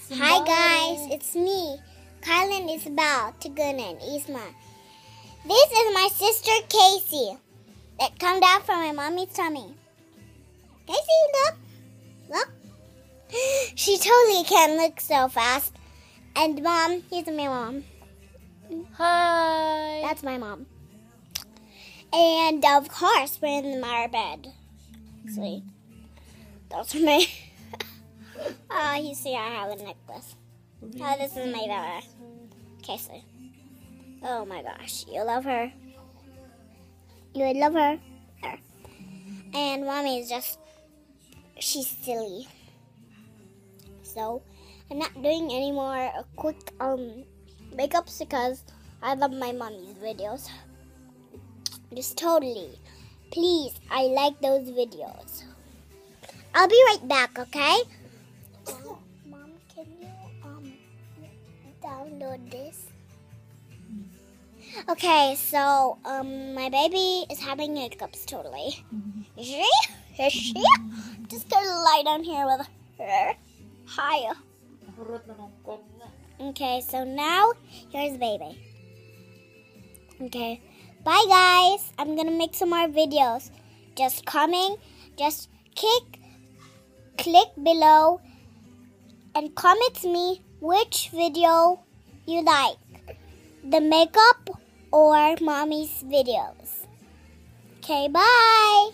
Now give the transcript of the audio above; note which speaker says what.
Speaker 1: Hi guys, it's me, Kylan Isabel, Tagun, and Isma. This is my sister Casey that come out from my mommy's tummy. Casey, look. She totally can look so fast. And mom, here's my mom.
Speaker 2: Hi.
Speaker 1: That's my mom. And of course, we're in our bed. See, those are my. You see, I have a necklace. Oh, this is my daughter, Casey. Oh my gosh, you love her. You would love her. There. And mommy is just, she's silly. So, I'm not doing any more quick makeups because I love my mommy's videos. Just totally. Please, I like those videos. I'll be right back, okay? Mom, can you download this? Okay, so my baby is having hiccups totally. Is she? Just gonna lie down here with her. Hi. Okay, so now here's baby. Okay, bye guys. I'm gonna make some more videos. Just click below and comment me which video you like, the makeup or mommy's videos. Okay, bye.